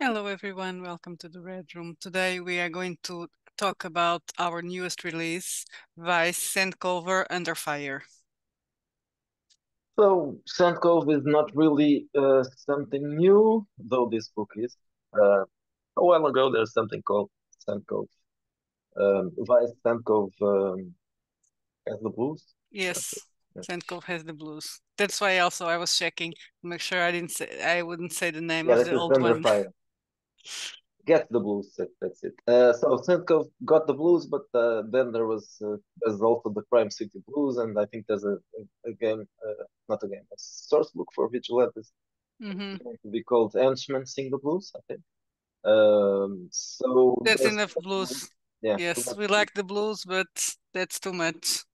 Hello everyone, welcome to the Red Room. Today we are going to talk about our newest release, Vice Sandcove Under Fire. So Sandcove is not really something new, though this book is. A while ago, there's something called Sandcove. Vice Sandcove has the blues. Yes, Yeah. Sandcove has the blues. That's why also I was checking to make sure I wouldn't say the name Yeah, of this the is old Under one. Fire. Get the blues. That's it. So Sandcove got the blues, but then there's also the Crime City Blues, and I think there's a game, not a game, a source book for vigilantes. Mm-hmm. It's going to be called Henchmen Sing the Blues, I think. So That's there's enough blues. yeah, too Yes, much. we like the blues, but that's too much.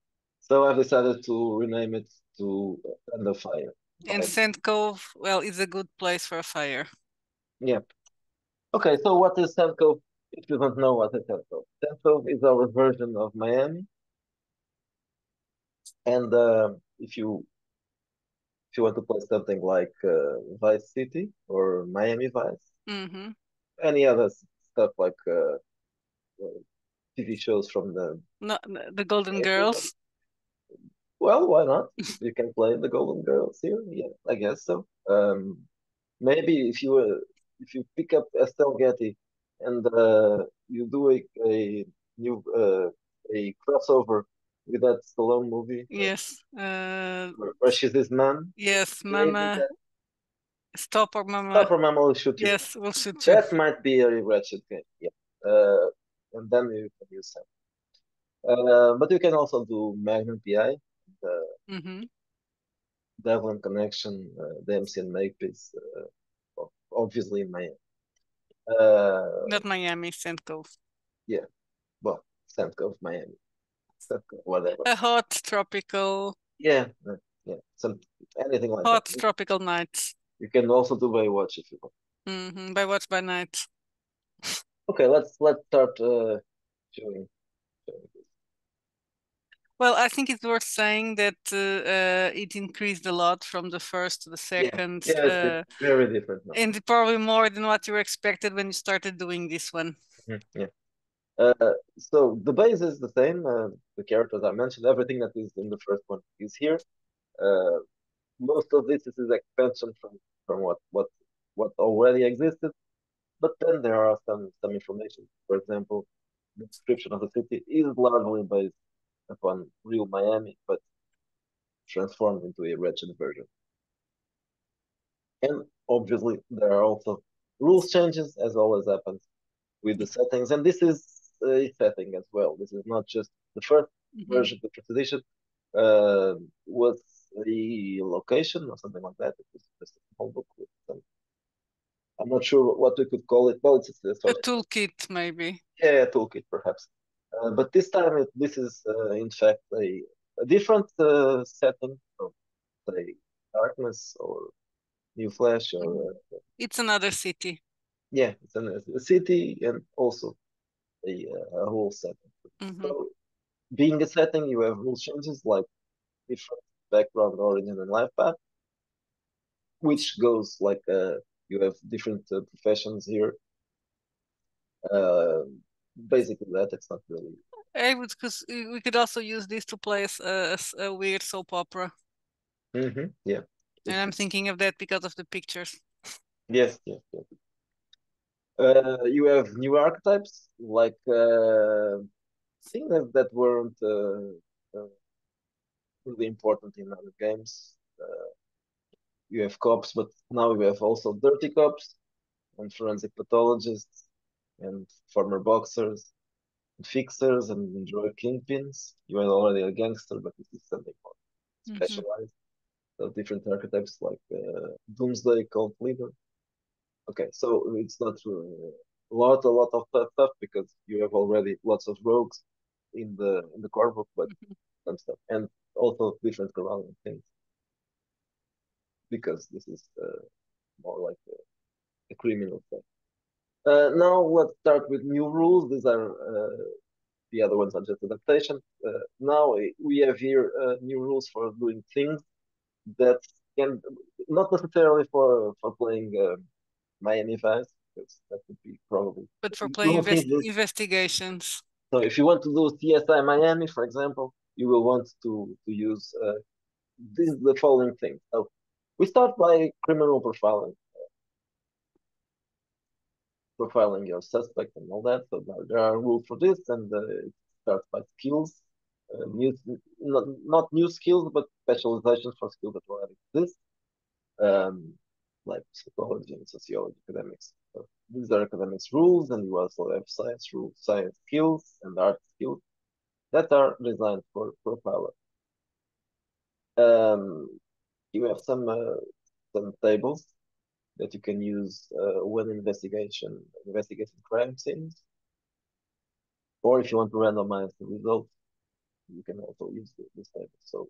So I've decided to rename it to Under Fire. And Sandcove, well, is a good place for a fire. Yeah. Okay, so what is Sandcove? If you don't know what is Sandcove, Sandcove is our version of Miami. And if you want to play something like Vice City or Miami Vice, Mm-hmm. any other stuff like TV shows from the Not the Golden 80s, Girls. well, why not? You can play the Golden Girls here. Yeah, I guess so. Maybe if you pick up Estelle Getty and you do a new a crossover with that Stallone movie Yes. where she's this man, Yes, maybe Mama. that Stop or Mama. Stop or Mama will shoot you. Yes, we'll shoot you. That might be a wretched game. Yeah. And then you can use them. But you can also do Magnum PI, the Mm-hmm. Devlin Connection, the MCN Makepeace, obviously in my uh, Not Miami, Sandcove. yeah, well, Sandcove, Miami, Sandcove, whatever. A hot tropical, Yeah, yeah, anything like that. hot tropical night. You can also do Baywatch if you want. Mm-hmm. By Watch by Night. Okay, let's start showing this. Well, I think it's worth saying that it increased a lot from the first to the Yeah, second, yeah, it's very different now. and probably more than what you expected when you started doing this one. Yeah. So the base is the same. The characters I mentioned, everything that is in the first one is here. Uh, Most of this is expansion from what already existed. But then there are some information. For example, the description of the city is largely based upon real Miami, but transformed into a wretched version. And obviously, there are also rules changes, as always happens with the settings. And this is a setting as well. This is not just the first Mm-hmm. version, the first edition uh, was a location or something like that. It was just a small book with some. I'm not sure what we could call it. Well, it's a A sort of toolkit, maybe. yeah, toolkit perhaps. But this time, this is in fact a different setting from say darkness or New Flash Mm-hmm. or It's another city. yeah, it's a city and also a whole setting. Mm-hmm. So being a setting, you have rule changes like different background, origin, and life path, which goes like you have different professions here. Uh, Basically, that it's not really. I would, because we could also use this to play a weird soap opera. Yeah. And I'm thinking of that because of the pictures. Yes, yes, yes. You have new archetypes like things that weren't really important in other games. You have cops, but now you have also dirty cops and forensic pathologists and former boxers and fixers and drug kingpins. You are already a gangster, but this is something more Mm-hmm. specialized. So different archetypes like Doomsday Cult Leader. Okay, so it's not a lot of that stuff because you have already lots of rogues in the core book, but some stuff and also different surrounding things because this is more like a criminal thing. Now let's start with new rules. These are the other ones are just adaptation. Now we have here new rules for doing things that can not necessarily for playing Miami Vice, because that would be probably But for you playing won't need this. investigations. So if you want to do CSI Miami, for example, you will want to use the following things. So we start by criminal profiling your suspect and all that. So there are rules for this, and it starts by skills, new, not new skills, but specializations for skills that already exist, um, like psychology and sociology, academics. So these are academics rules, and you also have science rules, science skills, and art skills that are designed for profiler. Um, you have some tables that you can use when investigating crime scenes, or if you want to randomize the results, you can also use this table. So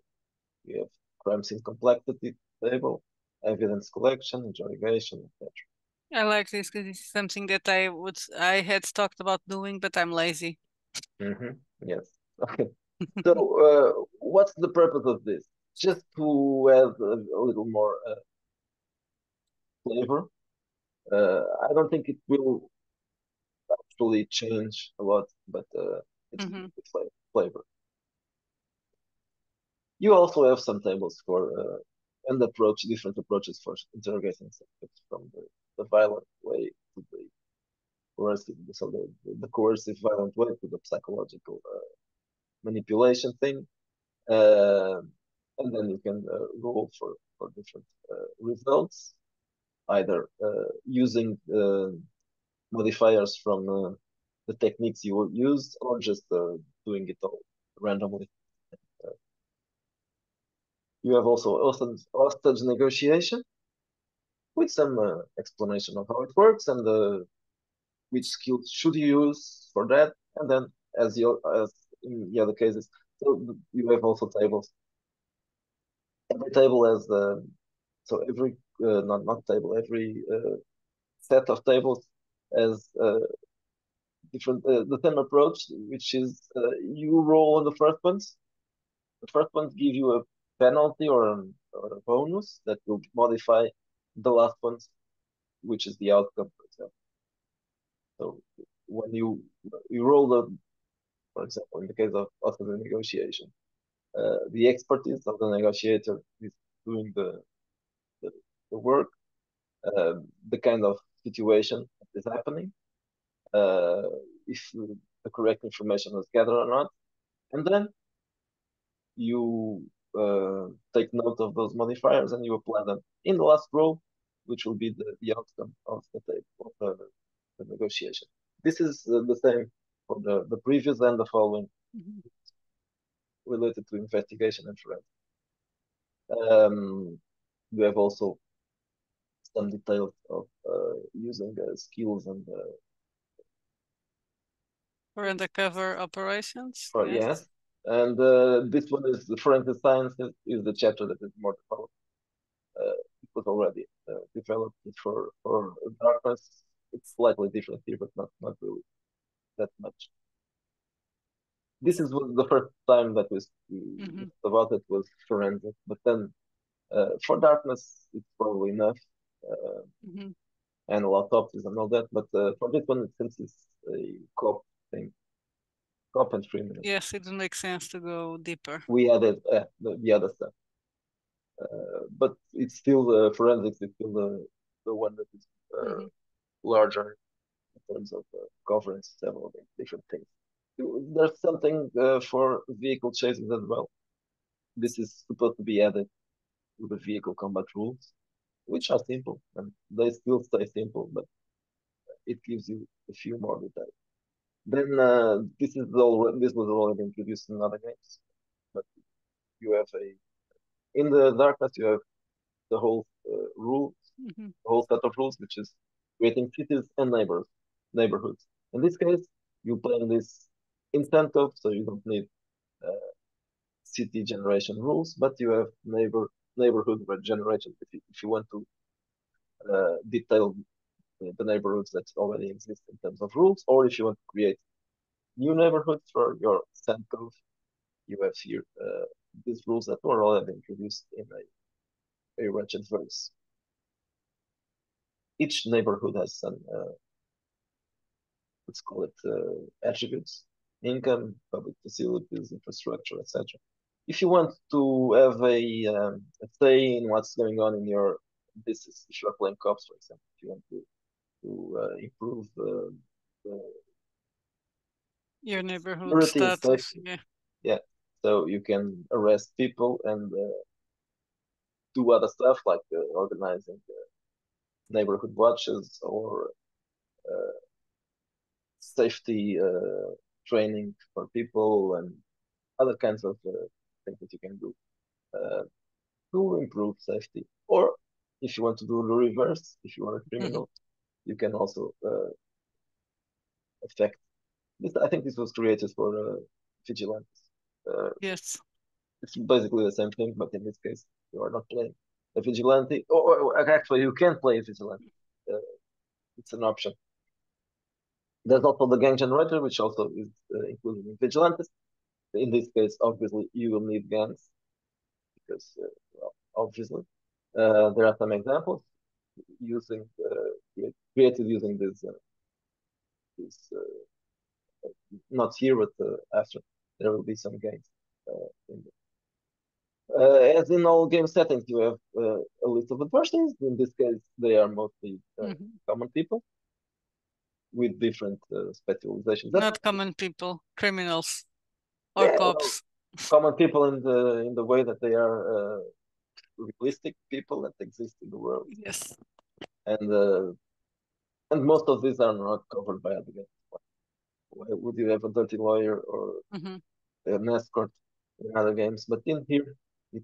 you have crime scene complexity table, evidence collection, interrogation, etc. I like this because this is something that I had talked about doing, but I'm lazy. Yes. Okay. So, what's the purpose of this? Just to add a little more flavor. I don't think it will actually change a lot, but it's Hmm. flavor. You also have some tables for and different approaches for interrogating subjects from the violent way to the coercive, so the coercive violent way to the psychological manipulation thing. Uh, and then you can roll for different results, either using modifiers from the techniques you used or just doing it all randomly. Uh, you have also hostage negotiation with some explanation of how it works and which skills should you use for that. And then, as in the other cases, so you have also tables. Every table has so every not table, every set of tables has different the same approach, which is you roll on the first ones. The first ones give you a penalty or a bonus that will modify the last ones, which is the outcome, for example. So when you roll for example, in the case of the negotiation, the expertise of the negotiator is doing the, the work, uh, the kind of situation that is happening, uh, if the correct information was gathered or not, and then you take note of those modifiers and you apply them in the last row, which will be the outcome of the table of the negotiation. This is the same for the previous and the following Hmm. related to investigation and forensics. We have also some details of using skills and For undercover operations, yes, yes. and this one is the forensic science is the chapter that is more developed. It was already developed for darkness. It's slightly different here, but not really that much. This is the first time that we Hmm. about it was forensic, but then for darkness it's probably enough. Uh, Hmm. and autopsies and all that. But for this one, since it's a cop thing, cop and criminal, Yes, it makes sense to go deeper. we added the other stuff. But it's still forensics. It's still the one that is Hmm. larger in terms of covering several different things. There's something for vehicle chases as well. This is supposed to be added to the vehicle combat rules, which are simple and they still stay simple, but it gives you a few more details. Then this was already introduced in other games, but you have a in the darkness you have the whole rule, Hmm. the whole set of rules, which is creating cities and neighborhoods. In this case, you play in this incentive, so you don't need uh, city generation rules, but you have neighborhood generation if you want to detail the neighborhoods that already exist in terms of rules, or if you want to create new neighborhoods for your Sandcove, you have here these rules that were already introduced in a ratchet verse. each neighborhood has some let's call it attributes: income, public facilities, infrastructure, etc. If you want to have a say in what's going on in your this is if you're playing cops, for example, if you want to improve the Your neighborhood security and status, safety, yeah. yeah. So you can arrest people and do other stuff like organizing neighborhood watches or uh, safety training for people and other kinds of things that you can do uh, to improve safety. Or if you want to do the reverse, if you are a Mhm. criminal, you can also affect this. I think this was created for vigilantes. Uh, Yes. it's basically the same thing, but in this case, you are not playing a vigilante. Or actually, you can play a vigilante. Uh, it's an option. There's also the gang generator, which also is included in vigilantes. In this case, obviously, you will need gangs because, well, obviously, there are some examples using created using this not here, but after there will be some games. As in all game settings, you have a list of adversaries. In this case, they are mostly Mhm. common people with different specializations. That's Not common people, criminals or yeah, well, cops. common people in the way that they are realistic people that exist in the world, Yes. and uh, and most of these are not covered by other games. Why would you have a dirty lawyer or Hmm. an escort in other games? But in here, it,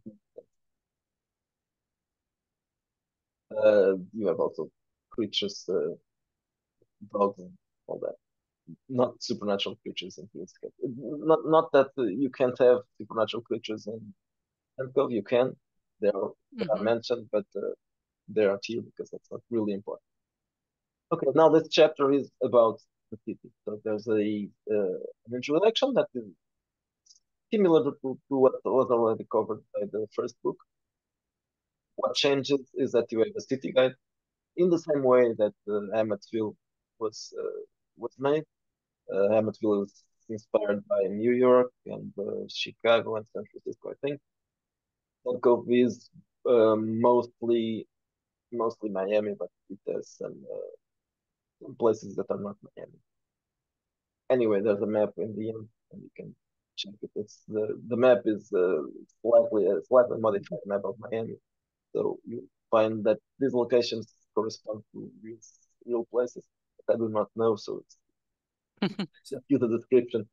you have also creatures, dogs, and all that. Not supernatural creatures in this case. Not that you can't have supernatural creatures in Sandcove. You can. They are Hmm. mentioned, but they aren't here because that's not really important. Okay, now this chapter is about the city. So there's an introduction that is similar to what was already covered by the first book. What changes is that you have a city guide in the same way that Hammersville was made. Hammersville is inspired by New York and Chicago and San Francisco, I think. Sandcove is mostly Miami, but it has some places that are not Miami. Anyway, there's a map in the end, and you can check it. It's the map is slightly a slightly modified map of Miami, so you find that these locations correspond to real places that I do not know. So it's just use the description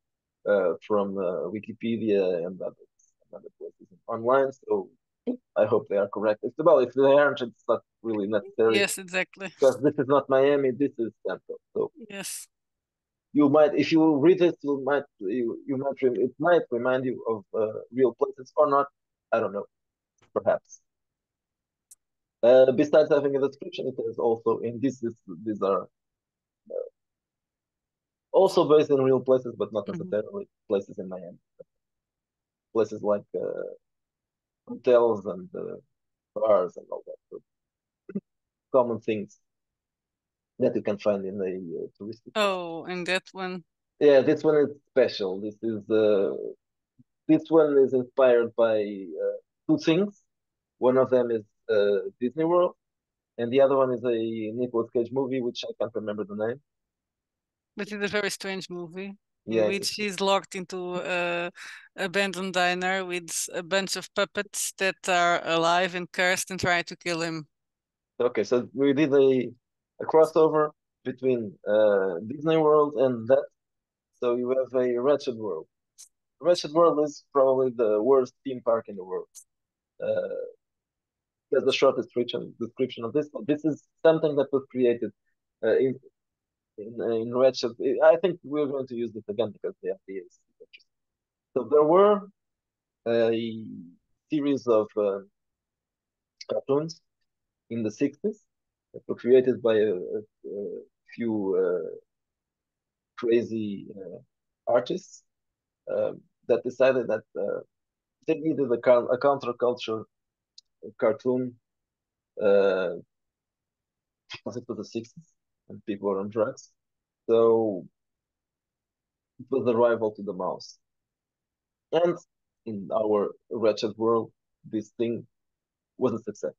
from Wikipedia and other places online. So I hope they are correct. If they aren't, it's not really necessary Yes, exactly. because this is not Miami. This is Tampa. So Yes. you might, if you read it, it might remind you of real places or not. I don't know, perhaps. Besides having a description, it has also in these are also based in real places, but not Hmm. necessarily places in Miami. Places like hotels and bars and all that. So common things that you can find in a touristic place. Oh, and that one. Yeah, this one is special. This one is inspired by two things. One of them is Disney World, and the other one is a Nicolas Cage movie, which I can't remember the name. But it's a very strange movie in Yeah, which he's locked into a abandoned diner with a bunch of puppets that are alive and cursed and try to kill him. okay. So we did a crossover between Disney World and that. So you have a Wretched World. Wretched World is probably the worst theme park in the world. Uh, There's a short description of this. This is something that was created uh, in in Wretched. I think we're going to use this again because the idea is interesting. So there were a series of cartoons in the 60s that were created by a few crazy artists that decided that they needed a counterculture cartoon uh, because it was the 60s and people were on drugs. So it was the rival to the mouse. And in our wretched world, this thing was a success.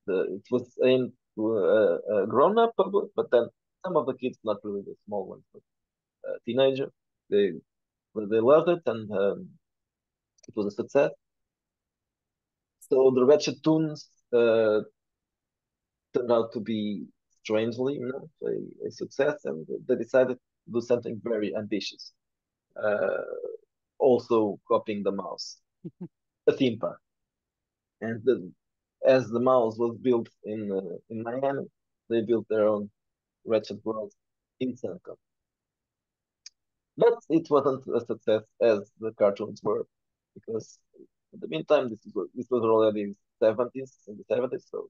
It was aimed to a grown-up public, but then some of the kids, not really the small ones, but teenager, they they loved it, and it was a success. So the Wretched Tunes turned out to be strangely enough a success, and they decided to do something very ambitious, uh, also copying the mouse, a theme park. And as the mouse was built in Miami, they built their own Wretched World in Sandcove. But it wasn't a success as the cartoons were, because in the meantime, this was already 70s in the 70s, so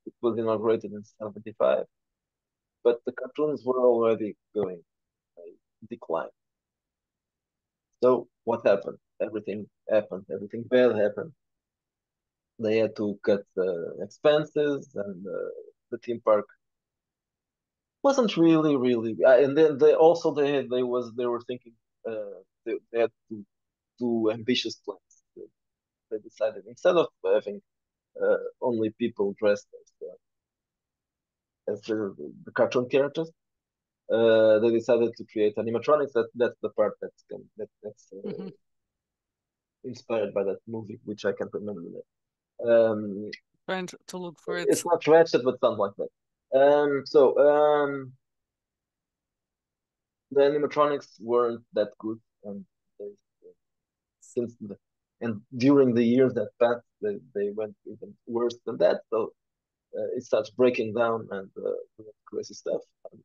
it was inaugurated in 75, but the cartoons were already going decline. So what happened? Everything happened. Everything bad happened. They had to cut expenses, and the theme park wasn't really. And then they were thinking they had to do ambitious plans. They decided instead of having only people dressed as the cartoon characters, they decided to create animatronics. That's the part that's Hmm. inspired by that movie, which I can't remember the name. Trying to look for it. It's not Ratchet, but something like that. The animatronics weren't that good, and they, since the, and during the years that passed, they went even worse than that. So it starts breaking down and crazy stuff. And,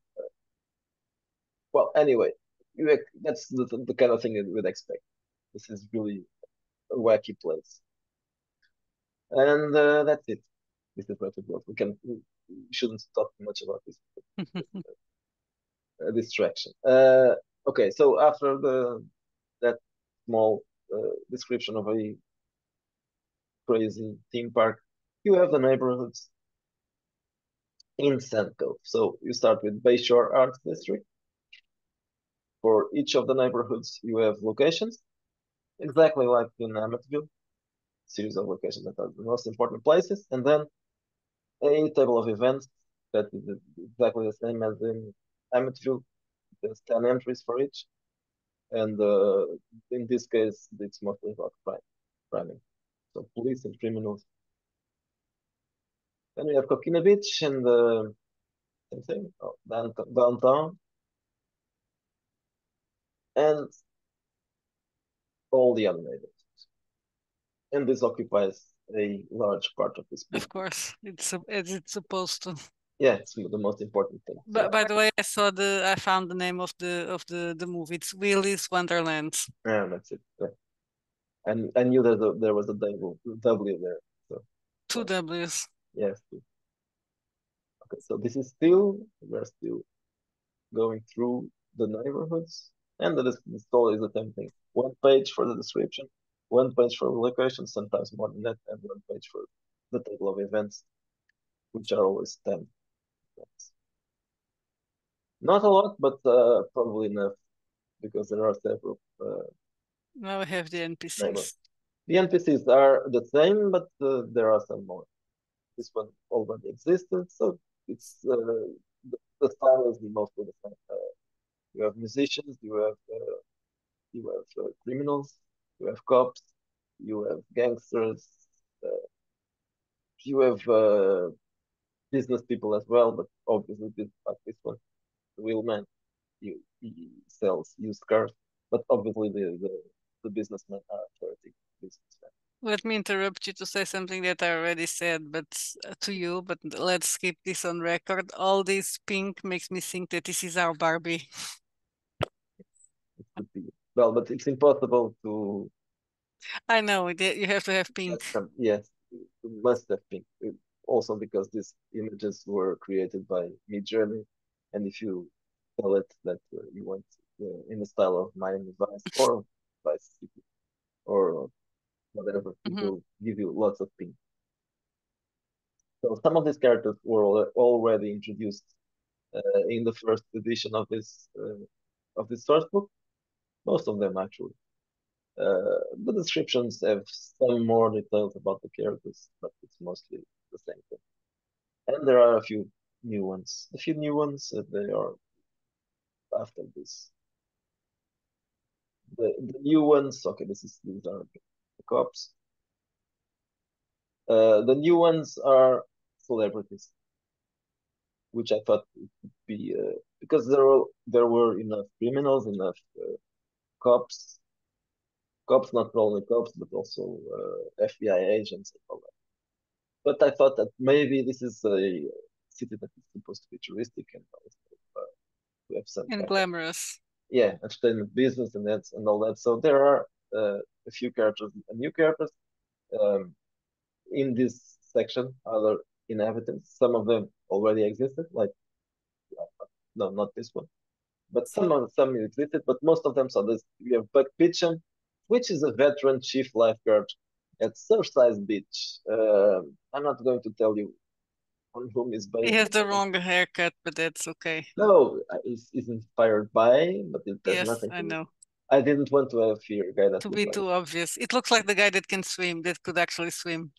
well, anyway, that's the kind of thing you would expect. This is really a wacky place, and that's it. This is what it was. We shouldn't talk too much about this. Distraction. Okay, so after the that small description of a crazy theme park, you have the neighborhoods in Sandcove. So you start with Bayshore Arts District. For each of the neighborhoods, you have locations, exactly like in Amityville, series of locations that are the most important places, and then a table of events that is exactly the same as in Amityville. There's 10 entries for each, and in this case, it's mostly about crime, so police and criminals. Then we have Coquina Beach and same thing, downtown, and all the other neighborhoods. And this occupies a large part of this Of book. course, as it's supposed to. Yeah, it's the most important thing. So, But by the way, I found the name of the movie. It's Willy's Wonderland. yeah, that's it. Yeah. And I knew that there was a W there. So, Two well, W's. yes. Okay, so we're still going through the neighborhoods, and the story is the same thing. One page for the description, one page for the location, sometimes more than that, and one page for the table of events, which are always 10 events. Not a lot, but probably enough because there are several Now we have the neighborhoods. NPCs. The NPCs are the same, but there are some more. This one already existed, so it's the style is mostly the same. You have musicians, you have criminals, you have cops, you have gangsters, uh, you have business people as well. But obviously, this one, the wheelman, he sells used cars. But obviously, the businessmen are 30 businessmen. Let me interrupt you to say something that I already said, but to you. But let's keep this on record. All this pink makes me think that this is our Barbie. It could be well, but it's impossible to I know you have to have get pink. some. Yes, it must have been. Also because these images were created by Midjourney, and if you tell it that you want in the style of Miami Vice or Vice City or whatever, it Hmm. will give you lots of pink. So some of these characters were already introduced in the first edition of this source book. Most of them actually. The descriptions have some more details about the characters, but it's mostly the same thing. And there are a few new ones. A few new ones, they are after this. The new ones, okay, these are the cops. The new ones are celebrities, which I thought it would be because there were enough criminals, enough cops, cops not only cops but also FBI agents and all that. But I thought that maybe this is a city that is supposed to be touristic and also to have some And kind of glamorous. entertainment business and all that. So there are a few characters, new characters um, in this section, other inhabitants. Some of them already existed, like no, not this one, but some existed, but most of them. So this we have Buck Pitcham, which is a veteran chief lifeguard at Surfside Beach. I'm not going to tell you on whom is He based. has the wrong haircut, but that's okay. No, is inspired by, but it has Yes, nothing I to do. know. I didn't want to have here a guy that To looked be like. too obvious. It looks like the guy that can swim, that could actually swim.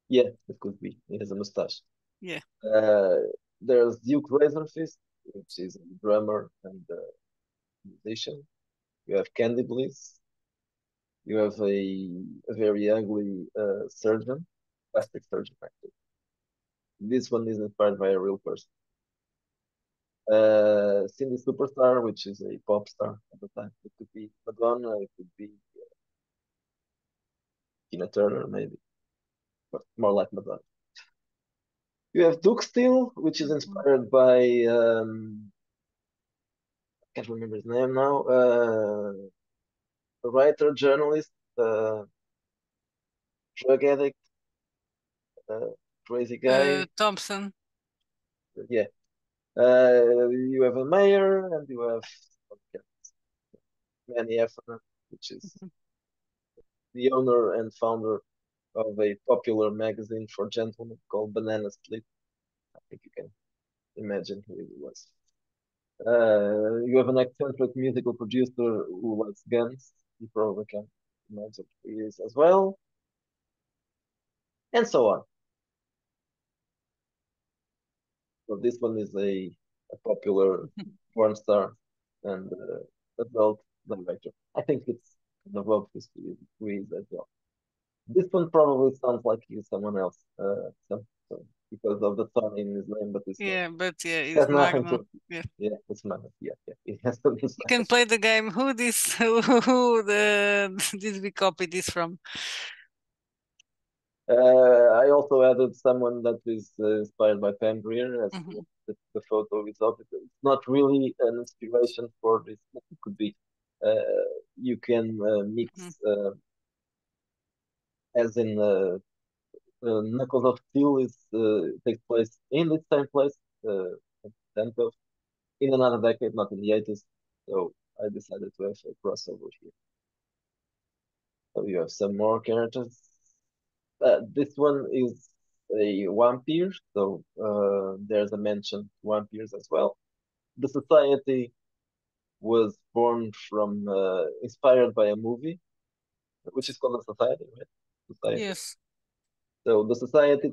Yeah, it could be. He has a mustache. Yeah. Uh, there's Duke Razorfist, which is a drummer and a musician. You have Candy Bliss. You have a very ugly surgeon, plastic surgeon actually. This one is inspired by a real person. Cindy Superstar, which is a pop star at the time. It could be Madonna, it could be Tina Turner, maybe, but more like Madonna. You have Duke Steel, which is Mhm. inspired by I can't remember his name now. A writer, journalist, uh, drug addict, uh, crazy guy. Thompson. Yeah. You have a mayor, and you have okay, Manny Effner, which is Mhm. the owner and founder of a popular magazine for gentlemen called Banana Split. I think you can imagine who he was. You have an eccentric musical producer who likes guns. You probably can imagine who he is as well, and so on. So this one is a popular porn star and adult director. I think it's the World History Quiz as well. This one probably sounds like he's someone else, because of the tone in his name, but it's not. Yeah, but yeah, It it's has nothing Magno. to. Yeah. Yeah, it's not. Yeah, yeah. It has to You can mustache. play the game. Who this who the did we copy this from? I also added someone that is inspired by Pam Grier, as Mhm. the photo is of it. It's not really an inspiration for this. It could be. You can Mhm. mix, as in Knuckles of Steel is takes place in the same place, Sandcove, in another decade, not in the 80s. So I decided to have a crossover here. So you have some more characters. This one is a vampire, so there's a mention vampires as well. The society was born from inspired by a movie, which is called the Society, right? Society. Yes. So the society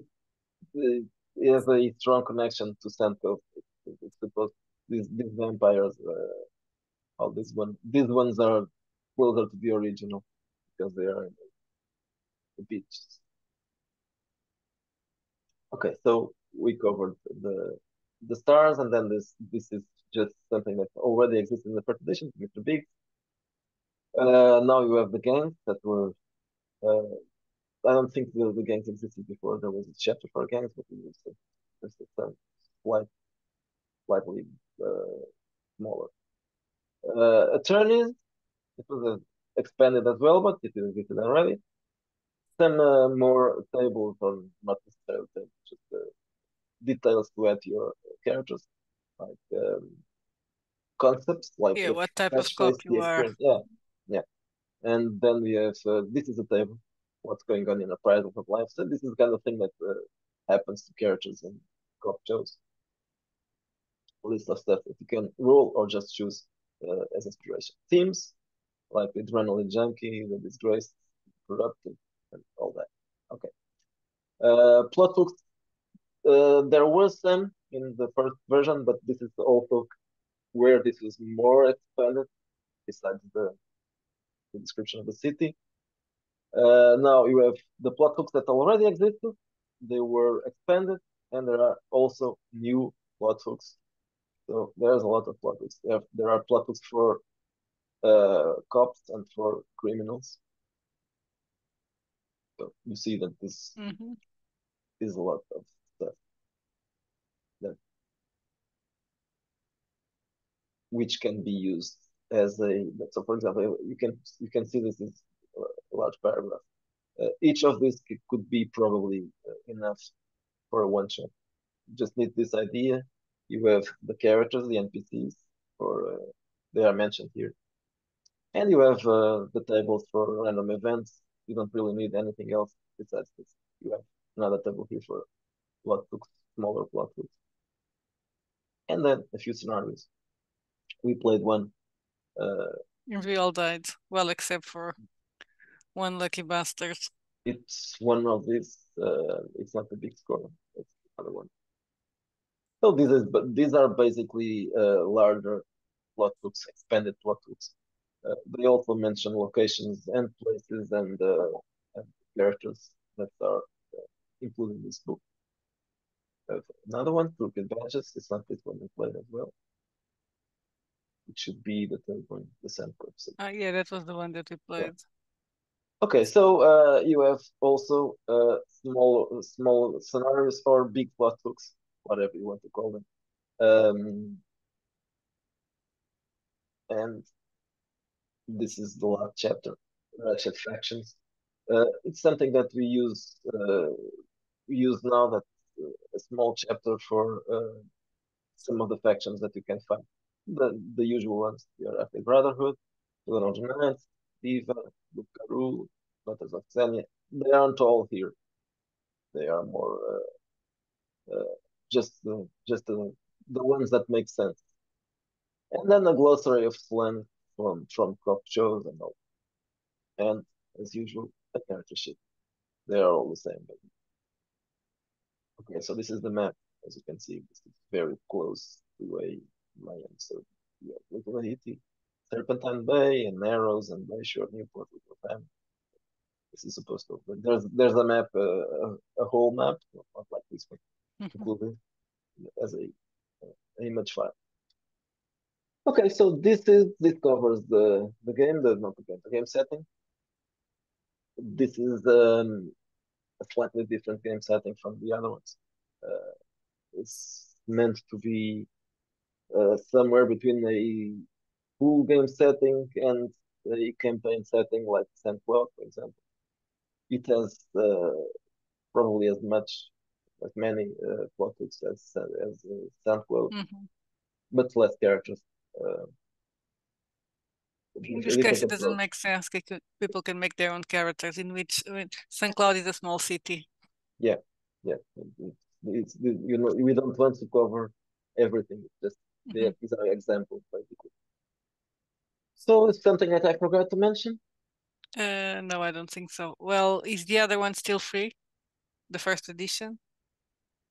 has a strong connection to Sandcove. It's supposed these vampires, all these ones are closer to the original because they are in the beach. Okay, so we covered the stars, and then this is just something that already exists in the first edition, Mr. Big. Now you have the gangs that were. Uh, I don't think the gangs existed before. There was a chapter for gangs, but it was just some slight, slightly uh, smaller. Attorneys, it was expanded as well, but it existed already. Some more tables, or not necessarily tables, just details to add to your characters, like concepts, like Yeah, the what type of cop catchphrase, you the are. experience. Yeah, yeah. And then we have this is a table. What's going on in a private of life? So this is the kind of thing that happens to characters in cop shows. A list of stuff that you can roll or just choose as inspiration. Themes like the adrenaline junkie, the disgraced, corrupted, and all that. Okay. Plot hooks. There was some in the first version, but this is also where this was more expanded, besides the description of the city. Now you have the plot hooks that already existed, they were expanded, and there are also new plot hooks. So there's a lot of plot hooks. There are plot hooks for cops and for criminals. So you see that this Mm-hmm. is a lot of stuff that which can be used as a. So for example, you can see this is a large paragraph. Each of these could be probably enough for a one shot. You just need this idea. You have the characters, the NPCs, or they are mentioned here, and you have the tables for random events. You don't really need anything else besides this. You have another table here for plot hooks, smaller plot hooks, and then a few scenarios. We played one. Uh, We all died. Well, except for one lucky bastard. it's one of these. It's not a big score. It's another one. So these are basically larger plot hooks, expanded plot hooks. They also mention locations and places and characters that are included in this book. Another one, Crooked Badges. It's not this one we played as well. It should be the third one, the Sandcove. Yeah, that was the one that we Yeah. played. Okay, so you have also small scenarios or big plot hooks, whatever you want to call them. And this is the last chapter, Ratchet Factions. It's something that we use now, that a small chapter for some of the factions that you can find. The usual ones, your Arcade Brotherhood, Lord of Knights, Diva, Lucaru, Daughters of Xenia. They aren't all here. They are more just the ones that make sense. And then a glossary of slang from cop shows and all. And as usual, a character sheet. They are all the same. Okay, so this is the map. As you can see, this is very close to a land. So yeah, Little Haiti, Serpentine Bay, and Narrows and Bayshore, Newport, Little Family. This is supposed to. But there's a map, a whole map, not like this one, included as a image file. Okay, so this covers the game, not the game, the game setting. This is a slightly different game setting from the other ones. It's meant to be somewhere between a full game setting and a campaign setting like Sandcloud, for example. It has probably as many plot hooks as Sandcloud, Mm-hmm. but less characters. Uh, In a this case, different it doesn't approach. make sense. People can make their own characters. In which St. Cloud is a small city. Yeah, yeah. We don't want to cover everything. It's just Mm-hmm. these are examples, basically. So it's something that I forgot to mention. No, I don't think so. Well, is the other one still free? The first edition?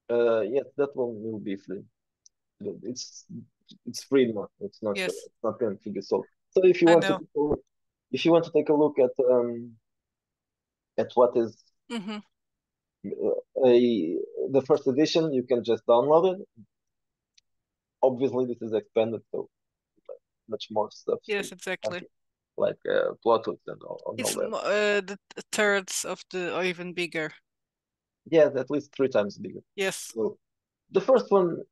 Yes, that one will be free. It's it's free now. Yes, It's not going to be sold. So if you I want to know. take a look, if you want to take a look at what is Mm-hmm. a the first edition, you can just download it. Obviously, this is expanded, so much more stuff to Yes, exactly. like plot hooks and all It's that. the thirds of the, or even bigger. Yeah, at least three times bigger. Yes. So the first one,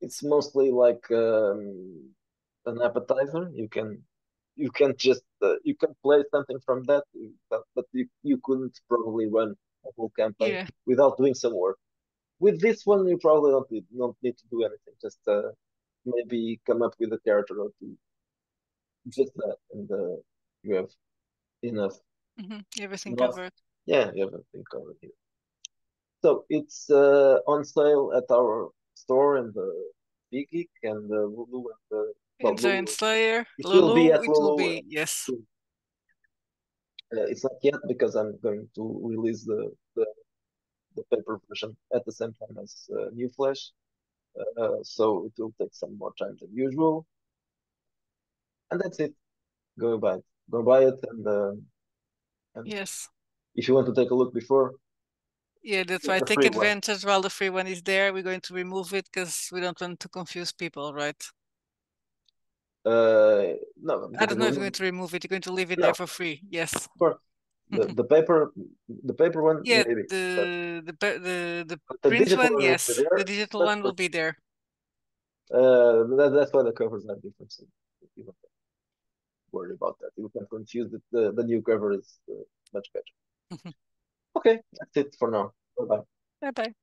it's mostly like an appetizer. You can play something from that, but you couldn't probably run a whole campaign Yeah. without doing some work. With this one, you probably don't need to do anything. Just maybe come up with a character or two, just that, and you have enough. Mm-hmm. Everything Not, covered. yeah, you have everything covered here. So it's on sale at our store in the Big Geek and the Lulu and the In well, Giant Lulu. Slayer, It will be Lulu, at it will Lulu. be, yes. It's not yet because I'm going to release the paper version at the same time as New Flash. So it will take some more time than usual. And that's it. Go buy it. Go buy it, and Yes. if you want to take a look before, Yeah, that's get why the take free one. advantage while the free one is there. We're going to remove it because we don't want to confuse people, right? No, I'm I going don't to know if you're remove going it. to remove it. You're going to leave it No, there of for free. Yes. course. The paper one Yeah, maybe, but the the print digital one, one will be yes. The there. digital But one will be there. that's why the covers are different. So you don't worry about that. You can confuse the new cover is much better. Okay, that's it for now. Bye bye. Bye bye.